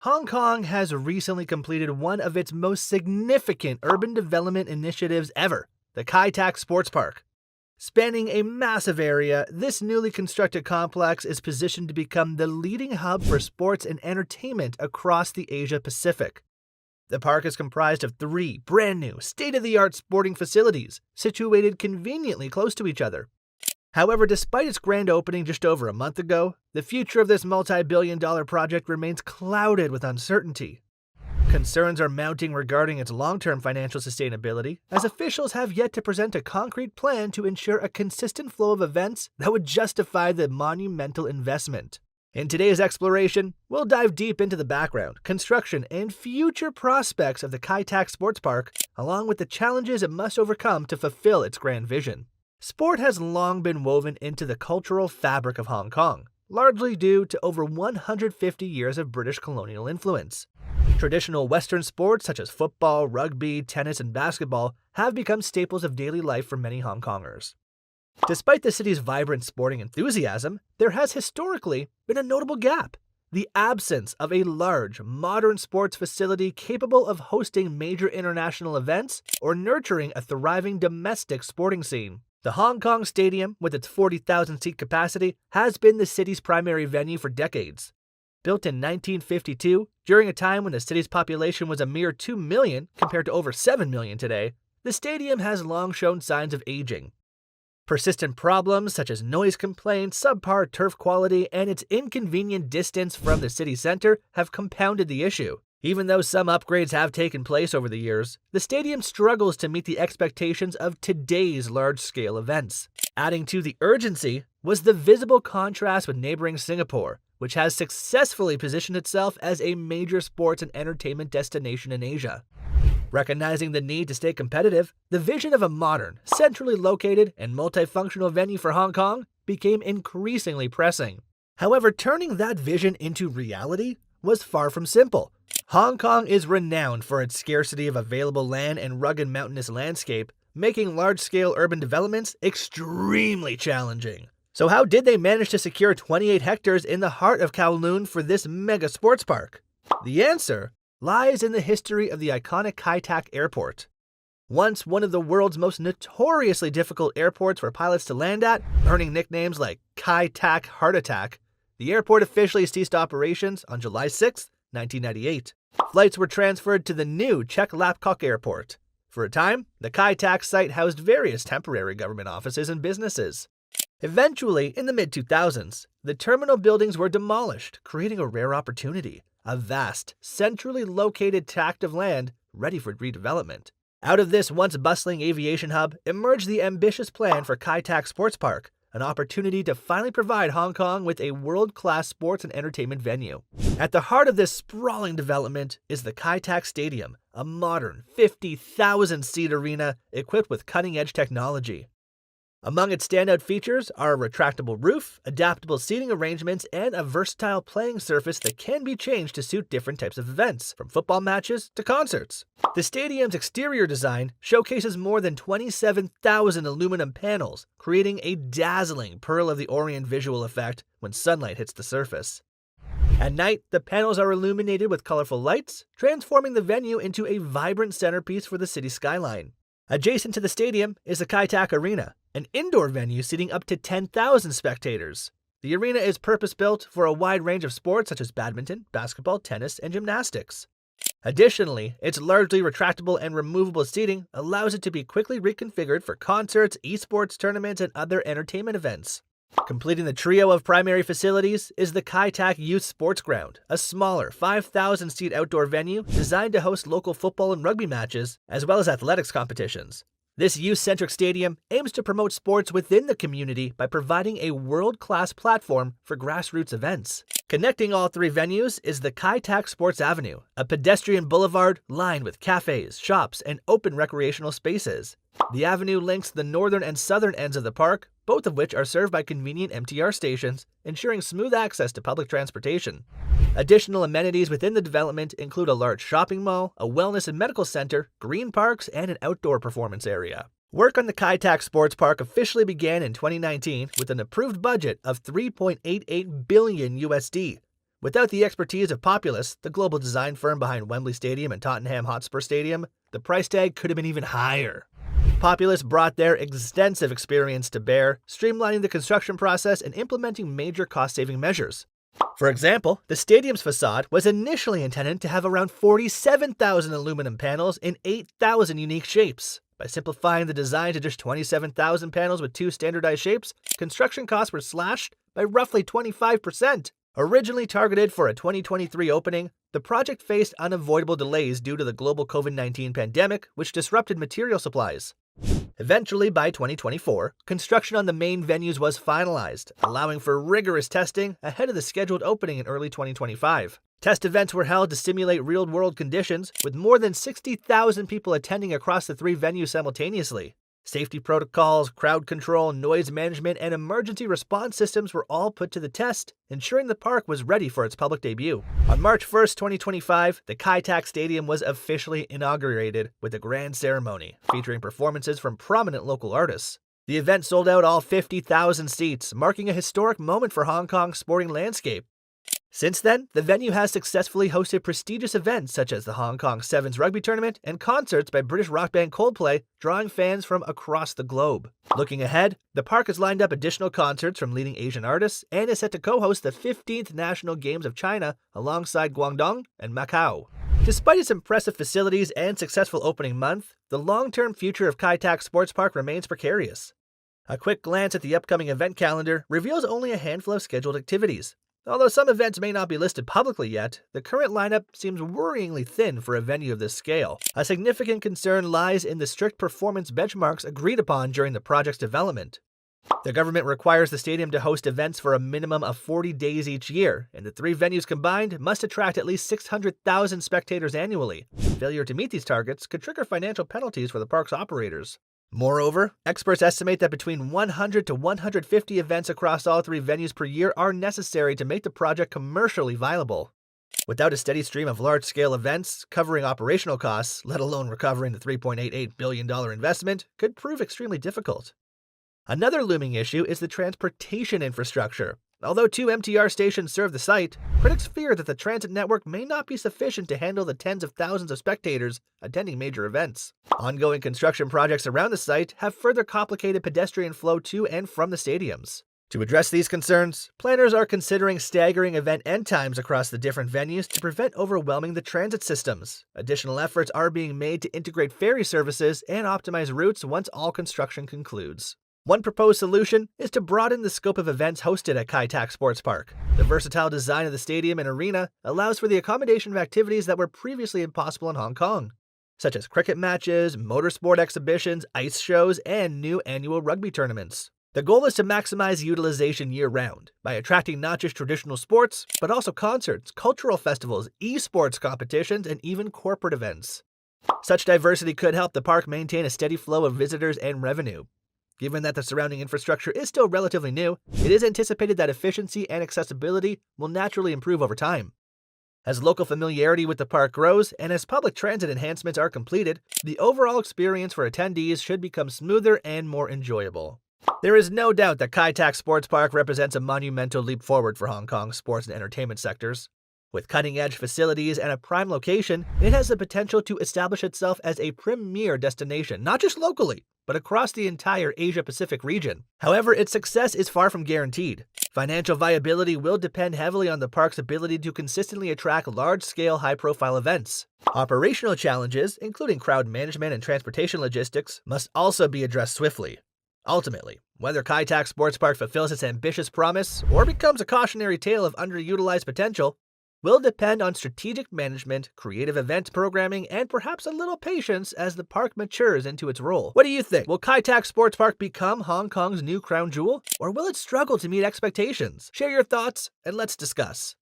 Hong Kong has recently completed one of its most significant urban development initiatives ever, the Kai Tak Sports Park. Spanning a massive area, this newly constructed complex is positioned to become the leading hub for sports and entertainment across the Asia-Pacific. The park is comprised of 3 brand-new, state-of-the-art sporting facilities, situated conveniently close to each other. However, despite its grand opening just over a month ago, the future of this multi-billion-dollar project remains clouded with uncertainty. Concerns are mounting regarding its long-term financial sustainability, as officials have yet to present a concrete plan to ensure a consistent flow of events that would justify the monumental investment. In today's exploration, we'll dive deep into the background, construction, and future prospects of the Kai Tak Sports Park, along with the challenges it must overcome to fulfill its grand vision. Sport has long been woven into the cultural fabric of Hong Kong, largely due to over 150 years of British colonial influence. Traditional Western sports such as football, rugby, tennis, and basketball have become staples of daily life for many Hong Kongers. Despite the city's vibrant sporting enthusiasm, there has historically been a notable gap: the absence of a large, modern sports facility capable of hosting major international events or nurturing a thriving domestic sporting scene. The Hong Kong Stadium, with its 40,000-seat capacity, has been the city's primary venue for decades. Built in 1952, during a time when the city's population was a mere 2 million compared to over 7 million today, the stadium has long shown signs of aging. Persistent problems such as noise complaints, subpar turf quality, and its inconvenient distance from the city center have compounded the issue. Even though some upgrades have taken place over the years, the stadium struggles to meet the expectations of today's large-scale events. Adding to the urgency was the visible contrast with neighboring Singapore, which has successfully positioned itself as a major sports and entertainment destination in Asia. Recognizing the need to stay competitive, the vision of a modern, centrally located, and multifunctional venue for Hong Kong became increasingly pressing. However, turning that vision into reality was far from simple. Hong Kong is renowned for its scarcity of available land and rugged mountainous landscape, making large-scale urban developments extremely challenging. So how did they manage to secure 28 hectares in the heart of Kowloon for this mega sports park? The answer lies in the history of the iconic Kai Tak Airport. Once one of the world's most notoriously difficult airports for pilots to land at, earning nicknames like Kai Tak Heart Attack, the airport officially ceased operations on July 6, 1998. Flights were transferred to the new Chek Lap Kok Airport. For a time, the Kai Tak site housed various temporary government offices and businesses. Eventually, in the mid-2000s, the terminal buildings were demolished, creating a rare opportunity: a vast, centrally located tract of land ready for redevelopment. Out of this once bustling aviation hub emerged the ambitious plan for Kai Tak Sports Park, an opportunity to finally provide Hong Kong with a world-class sports and entertainment venue. At the heart of this sprawling development is the Kai Tak Stadium, a modern 50,000-seat arena equipped with cutting-edge technology. Among its standout features are a retractable roof, adaptable seating arrangements, and a versatile playing surface that can be changed to suit different types of events, from football matches to concerts. The stadium's exterior design showcases more than 27,000 aluminum panels, creating a dazzling Pearl of the Orient visual effect when sunlight hits the surface. At night, the panels are illuminated with colorful lights, transforming the venue into a vibrant centerpiece for the city skyline. Adjacent to the stadium is the Kai Tak Arena, an indoor venue seating up to 10,000 spectators. The arena is purpose-built for a wide range of sports such as badminton, basketball, tennis, and gymnastics. Additionally, its largely retractable and removable seating allows it to be quickly reconfigured for concerts, esports tournaments, and other entertainment events. Completing the trio of primary facilities is the Kai Tak Youth Sports Ground, a smaller 5,000-seat outdoor venue designed to host local football and rugby matches, as well as athletics competitions. This youth-centric stadium aims to promote sports within the community by providing a world-class platform for grassroots events. Connecting all 3 venues is the Kai Tak Sports Avenue, a pedestrian boulevard lined with cafes, shops, and open recreational spaces. The avenue links the northern and southern ends of the park, both of which are served by convenient MTR stations, ensuring smooth access to public transportation. Additional amenities within the development include a large shopping mall, a wellness and medical center, green parks, and an outdoor performance area. Work on the Kai Tak Sports Park officially began in 2019 with an approved budget of $3.88 billion USD. Without the expertise of Populous, the global design firm behind Wembley Stadium and Tottenham Hotspur Stadium, the price tag could have been even higher. Populous brought their extensive experience to bear, streamlining the construction process and implementing major cost-saving measures. For example, the stadium's facade was initially intended to have around 47,000 aluminum panels in 8,000 unique shapes. By simplifying the design to just 27,000 panels with 2 standardized shapes, construction costs were slashed by roughly 25%. Originally targeted for a 2023 opening, the project faced unavoidable delays due to the global COVID-19 pandemic, which disrupted material supplies. Eventually, by 2024, construction on the main venues was finalized, allowing for rigorous testing ahead of the scheduled opening in early 2025. Test events were held to simulate real-world conditions, with more than 60,000 people attending across the 3 venues simultaneously. Safety protocols, crowd control, noise management, and emergency response systems were all put to the test, ensuring the park was ready for its public debut. On March 1, 2025, the Kai Tak Stadium was officially inaugurated with a grand ceremony, featuring performances from prominent local artists. The event sold out all 50,000 seats, marking a historic moment for Hong Kong's sporting landscape. Since then, the venue has successfully hosted prestigious events such as the Hong Kong Sevens rugby tournament and concerts by British rock band Coldplay, drawing fans from across the globe. Looking ahead, the park has lined up additional concerts from leading Asian artists and is set to co-host the 15th National Games of China alongside Guangdong and Macau. Despite its impressive facilities and successful opening month, the long-term future of Kai Tak Sports Park remains precarious. A quick glance at the upcoming event calendar reveals only a handful of scheduled activities. Although some events may not be listed publicly yet, the current lineup seems worryingly thin for a venue of this scale. A significant concern lies in the strict performance benchmarks agreed upon during the project's development. The government requires the stadium to host events for a minimum of 40 days each year, and the 3 venues combined must attract at least 600,000 spectators annually. Failure to meet these targets could trigger financial penalties for the park's operators. Moreover, experts estimate that between 100 to 150 events across all 3 venues per year are necessary to make the project commercially viable. Without a steady stream of large-scale events, covering operational costs, let alone recovering the $3.88 billion investment, could prove extremely difficult. Another looming issue is the transportation infrastructure. Although 2 MTR stations serve the site, critics fear that the transit network may not be sufficient to handle the tens of thousands of spectators attending major events. Ongoing construction projects around the site have further complicated pedestrian flow to and from the stadiums. To address these concerns, planners are considering staggering event end times across the different venues to prevent overwhelming the transit systems. Additional efforts are being made to integrate ferry services and optimize routes once all construction concludes. One proposed solution is to broaden the scope of events hosted at Kai Tak Sports Park. The versatile design of the stadium and arena allows for the accommodation of activities that were previously impossible in Hong Kong, such as cricket matches, motorsport exhibitions, ice shows, and new annual rugby tournaments. The goal is to maximize utilization year-round by attracting not just traditional sports, but also concerts, cultural festivals, esports competitions, and even corporate events. Such diversity could help the park maintain a steady flow of visitors and revenue. Given that the surrounding infrastructure is still relatively new, it is anticipated that efficiency and accessibility will naturally improve over time. As local familiarity with the park grows and as public transit enhancements are completed, the overall experience for attendees should become smoother and more enjoyable. There is no doubt that Kai Tak Sports Park represents a monumental leap forward for Hong Kong's sports and entertainment sectors. With cutting-edge facilities and a prime location, it has the potential to establish itself as a premier destination, not just locally, but across the entire Asia-Pacific region. However, its success is far from guaranteed. Financial viability will depend heavily on the park's ability to consistently attract large-scale, high-profile events. Operational challenges, including crowd management and transportation logistics, must also be addressed swiftly. Ultimately, whether Kai Tak Sports Park fulfills its ambitious promise or becomes a cautionary tale of underutilized potential, will depend on strategic management, creative event programming, and perhaps a little patience as the park matures into its role. What do you think? Will Kai Tak Sports Park become Hong Kong's new crown jewel, or will it struggle to meet expectations? Share your thoughts and let's discuss.